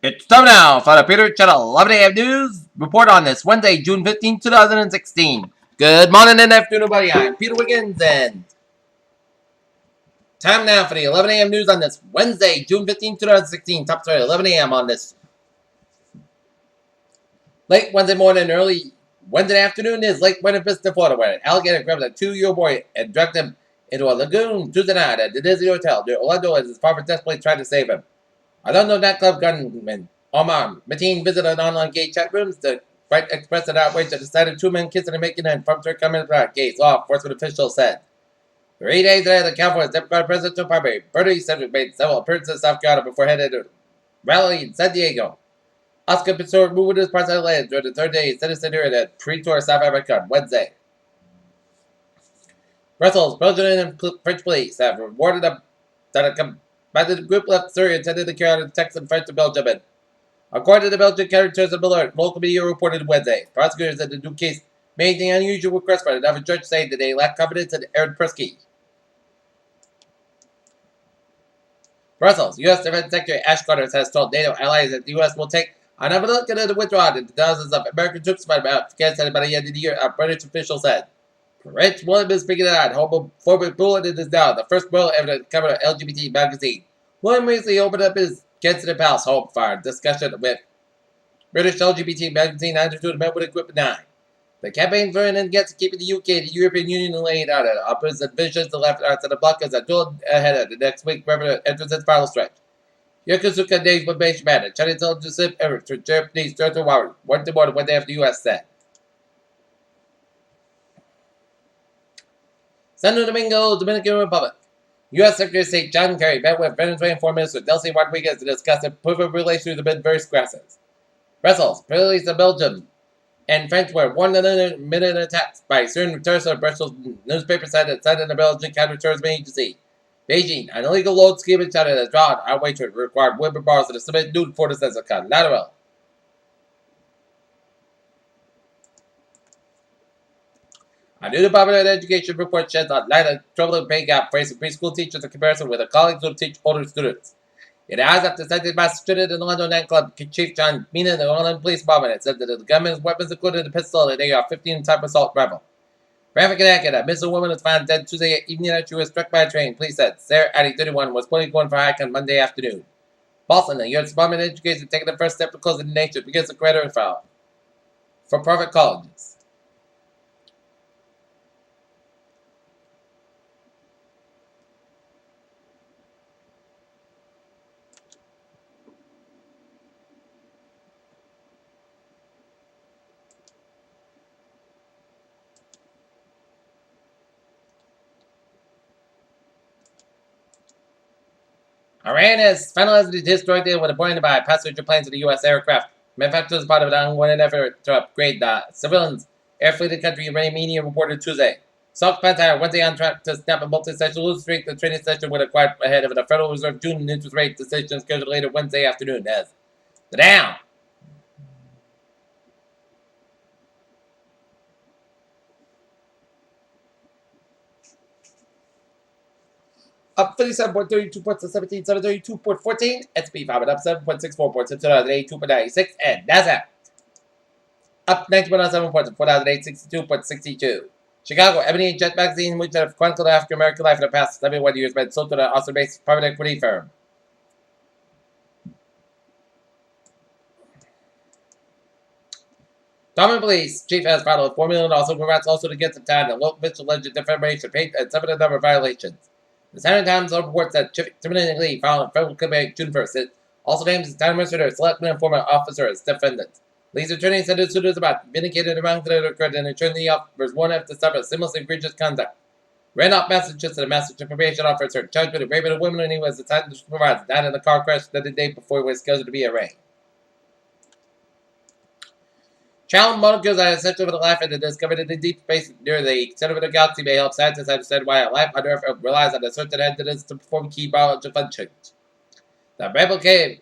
It's time now for the Peter Channel 11 a.m. news report on this Wednesday, June 15, 2016. Good morning and afternoon, everybody. I'm Peter Wiggins, and time now for the 11 a.m. news on this Wednesday, June 15, 2016. Top story 11 a.m. on this late Wednesday morning and early Wednesday afternoon is Lake Buena Vista, Florida, where an alligator grabbed a 2-year-old boy and dragged him into a lagoon Tuesday night at the Disney Hotel near Orlando as his father desperately tried to save him. Although nightclub gunman Omar Mateen visited online gay chat rooms, the right expressed an outrage that decided 2 men kissing and making and from their coming back. Gay law enforcement officials said. 3 days later, the California Democratic presidential primary, Bernie Sanders made several appearances in South Carolina before heading to a rally in San Diego. Oscar Pistorius moved with his party land during the third day citizen hearing at pre-tour South Africa on Wednesday. Brussels, Belgian and French police have rewarded them that a by the group left Syria intended to carry out attacks in France and Belgium. And according to the Belgian counterterrorism alert, local media reported Wednesday, prosecutors in the new case made the unusual request for another judge saying that they lack confidence in Aaron Persky. Brussels, U.S. Defense Secretary Ash Carter has told NATO allies that the U.S. will take another look at the withdrawal of thousands of American troops from Afghanistan by the end of the year, a British official said. Prince William is speaking out. Homophobic bulletin is now the first bill ever to cover LGBT magazine. William recently opened up his Kensington Palace home for discussion with British LGBT magazine attitude met with a group of 9. The campaign for and against keeping the UK and the European Union laid out opposite visions the left arts and the bloc as a duel ahead of the next week wherever enters its final stretch. Yokosuka Days with Beige Man and Chinese intelligence efforts for Japanese territorial waters one to more than what they have the US said. Santo Domingo, Dominican Republic. U.S. Secretary of State John Kerry met with Venezuelan Foreign Minister Delcy Rodriguez to discuss improving relations amid various crises. Brussels, police of Belgium and French were warned of imminent attacks by Syrian terrorists. Brussels newspaper said it cited the Belgian counterterrorism agency. Beijing, an illegal load scheme in China that drawn outweigh to require women bars to submit nude photos as a collateral. A new Department of Education report sheds a light on troubling pay gap facing preschool teachers in comparison with their colleagues who teach older students. It has after citing Massachusetts and London nightclub Chief John Mina and the London Police Department. It said that the gunman's weapons included a pistol and an AR-15 type assault rifle. Graphic and a missing woman was found dead Tuesday evening after she was struck by a train. Police said Sarah Addy, 31, was pulling going for a hike on Monday afternoon. Boston, the U.S. Department of Education, taking the first step to closing the nation against the credit file for private colleges. Iran has finalized its destroyed deal with appointed by passenger planes of the U.S. aircraft manufacturers as part of an ongoing effort to upgrade the civilians air fleet of the country, Iranian media reported Tuesday. South Qatar Wednesday on track to snap a multi-session lose streak. The trading session would acquire ahead of the Federal Reserve June interest rate decision scheduled later Wednesday afternoon. As the Dow up 37.32 points to 17,732.14. S&P 500 up 7.64 points to 2,082.96. And NASDAQ up 19.07 points to 4,862.62. Chicago, Ebony and Jet magazine, which have chronicled African American life in the past 71 years, been sold to the Austin-based private equity firm. Dortmund Police Chief has filed a $4 million civil rights lawsuit against the town and local official alleged defamation, paid and 7 number of violations. The San Times reports that Timothy Lee filed a federal complaint June 1st. It also names his town administrator, selectman, and former officer as defendants. Lee's attorney said the suit is about vindicating the wrong that occurred and ensuring the officers won't have to suffer similar egregious conduct. Randolph, Massachusetts, a Massachusetts probation officer charged with raping a woman when he was assigned to supervise, died in a car crash the day before he was scheduled to be arraigned. Child molecules are essential for the life and discovered in the deep space near the center of the galaxy may help scientists understand why life on Earth relies on a certain entities to perform key biological functions. The Babel K,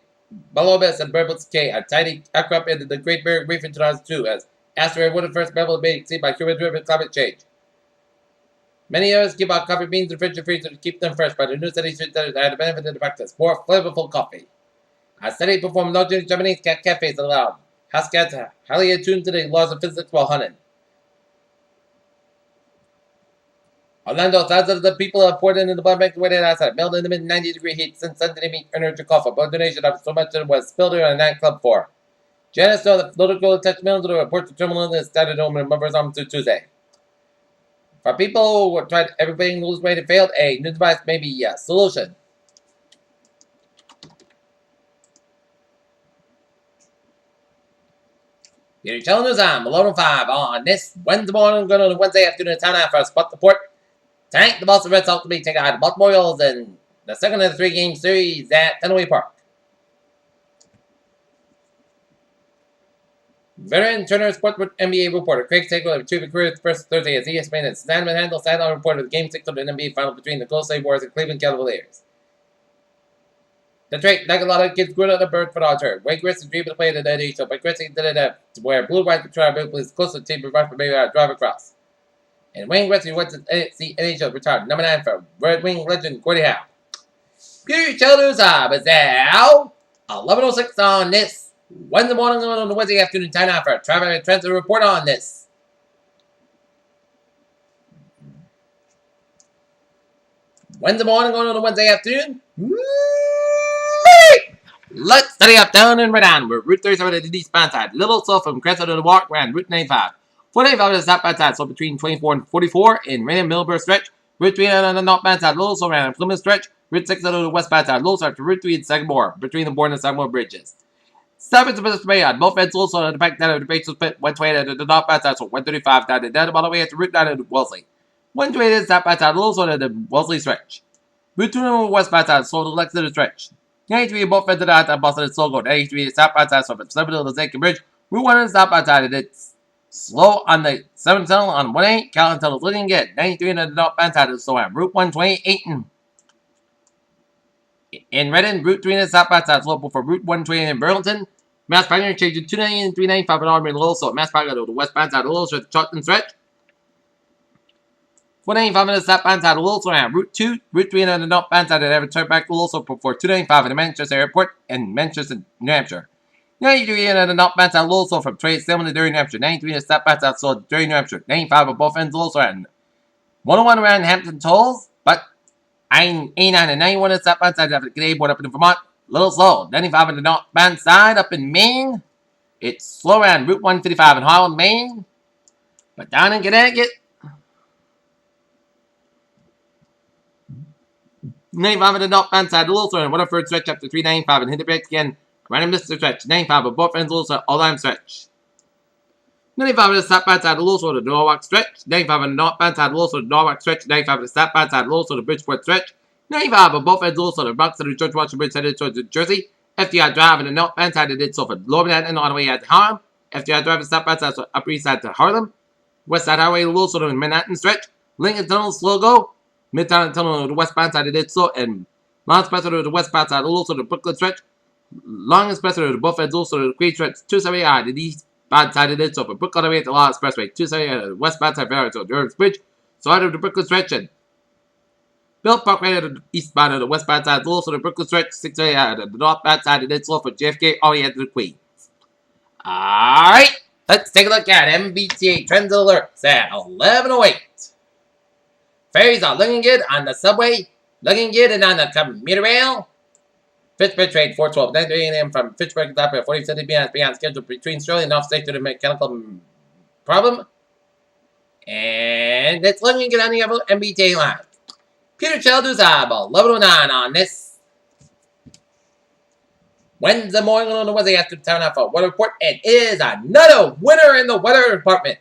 Balobus and Babel's K are tiny aircraft into the Great Barrier Reef in 2002 as asteroid one of the first Babel made seen by human-driven climate change. Many others keep our coffee beans in the fridge and freezer to keep them fresh, but the new study should have the benefit of the practice. More flavorful coffee. A study performed no Japanese cat cafes allowed house cats highly attuned to the laws of physics while hunting. Orlando, thousands of the people have poured into the blood bank waited outside, melted in the mid 90-degree heat since Sunday meet energy coffee. Blood donation of so much it was spilled on a nightclub floor. Janice know the political attachment to the report to terminal that started home and members on Tuesday. For people who tried everything lose weight and failed, a new device may be a solution. Peter Chell News on 11:05 on this Wednesday morning, going on Wednesday afternoon town after spot the port. Tonight, the Boston Red Sox will be taking out the Baltimore Orioles in the second of the three-game series at Fenway Park. Veteran Turner Sports NBA reporter Craig Taylor achieved a career first Thursday as ESPN and Stan Handel sideline reported the Game 6 of the NBA Final between the Golden State Warriors and Cleveland Cavaliers. The trade, like a lot of kids, grew up the bird for the altar. Wade Grissom dreamed to play the NHL, but Grissom did it to where Blue White Patrol is close to the team right for maybe drive across. And Wayne Gretzky went to the NHL retired number 9 for Red Wing legend Gordie Howe. Future News is now 11:06 on this Wednesday morning on the Wednesday afternoon time out for traffic and transit report on this. Wednesday morning going on the Wednesday afternoon. Let's study up down and right on. We're Route 37 to the eastbound side. Little slow from Crestwood to the walk around Route 95. 45 to the southbound side, so between 24 and 44 in Raymond Millburn stretch. Route 3 on the northbound side, little slow around Plymouth stretch. Route 6 on the westbound side, little slow to Route 3 and Sagamore, between the Bourne and Sagamore bridges. 7 to the bay on both ends, also on the back down of the base split. 120 to the northbound side, so 135 down to the all the way to Route 9 to Wellesley. 120 to the southbound side, little slow to the Wellesley stretch. Route 2 on the westbound side, so to the Lexington stretch. 93 both ends of the outside, Boston and Slogo. 93 southbound side, so from 7 to the Zankin Bridge. Route 1 on the southbound side, and it's slow on the 7 tunnel on 1-8. Callan tunnel is looking good. 93 on the northbound side is slow on Route 128. In Redden, Route 3 on the southbound side is slow for Route 120 in Burlington. Mass Pioneer changing 290 and 395 in Auburn Little, so Mass Pioneer to the westbound side of Little Stretch, Charlton Stretch. 495 on the southbound side of Little, so on Route 2, Route 3 on the northbound side of Everett Turnback Little, so for 295 in the Manchester Airport and Manchester, New Hampshire. 93 on the northbound side of Little, so from Trade Salmon to Derry, New Hampshire. 93 on the southbound side of Derry, New Hampshire. 95 on both ends, Little, so on 101 around Hampton Tolls, but 89 and 91 on the southbound side of the Canadian border up in Vermont. Little slow. 95 on the northbound side up in Maine. It's slow around Route 155 in Holland, Maine. But down in Connecticut, 95 on the northbound side, a little slow, and one third stretch up to 395 and hit the brakes again. Random Mr. Stretch, 95 on both ends, a little slow, all time stretch. 95 on the southbound side, a little slow, the Norwalk stretch. 95 on the northbound side, a little slow, the Norwalk stretch. 95 on the southbound side, a little slow, the Bridgeport stretch. 95 on both ends, a little slow, the Bronx to the George Washington Bridge headed towards New Jersey. FDR Drive on the northbound side, it did so for Lower Manhattan on the way out to Harlem. FDR Drive on the southbound side, so Upper East Side to Harlem. West Side Highway, a little slow, the Manhattan stretch. Lincoln Tunnel, slow go. Midtown Tunnel to the westbound side, it did so, and Long Expressway to the westbound side, also the Brooklyn stretch. Long Expressway to the both ends, also the Queen stretch. 278 to the eastbound side, it did so, for Brooklyn all the way to the Long Expressway. 278 to the westbound side, to Durham's Bridge. So out of the Brooklyn stretch, and Bill Parkway to the eastbound of the westbound side, also the Brooklyn stretch. 678 to the northbound side, it did so, for JFK all the way to the Queens. Alright, let's take a look at MBTA Trends Alerts at 11:08. Ferries are looking good on the subway, looking good and on the commuter rail. Fitchburg trade 412, 9:30 a.m. from Fitchburg to Opera, 47 beyond schedule between Sterling and off-state due to mechanical problem. And it's looking good on the MBTA line. Peter Childers, 11:09 on this Wednesday morning on the Wednesday after the town half weather report. It is another winter in the weather department.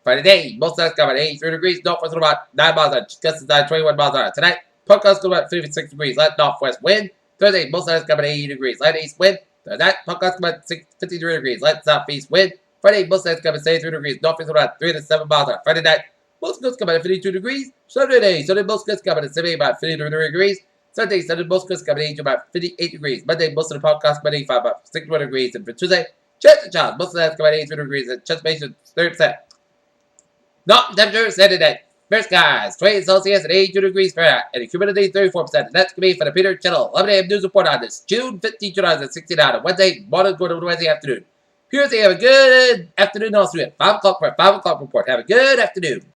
For today, most sides come at 83 degrees. Northwest about 9 miles an hour. Gusts at 21 miles an hour. Tonight, Podcast come at 56 degrees. Light northwest wind. Thursday, most sides come at 80 degrees. Light east wind. Thursday, Podcast come at 53 degrees. Light southeast wind. Friday, most sides come at 73 degrees. Northwest about 3 to 7 miles an hour. Friday night, most gusts come at 52 degrees. Sunday, most gusts come at 70 about 53 degrees. Sunday, most gusts come at 80 about 58 degrees. Monday, most of the podcast come at 85 about 61 degrees. And for Tuesday, chance of chance, most of that's come at 83 degrees. And chance base is 30%. No, temperature set today. First guys, 28 Celsius and 82 degrees Fahrenheit, and the humidity 34%. And that's going to be for the Peter Channel 11 a.m. news report on this June 15, 2016 on Wednesday morning going to Wednesday afternoon. Peter, have a good afternoon. Also at 5 o'clock for a 5 o'clock report. Have a good afternoon.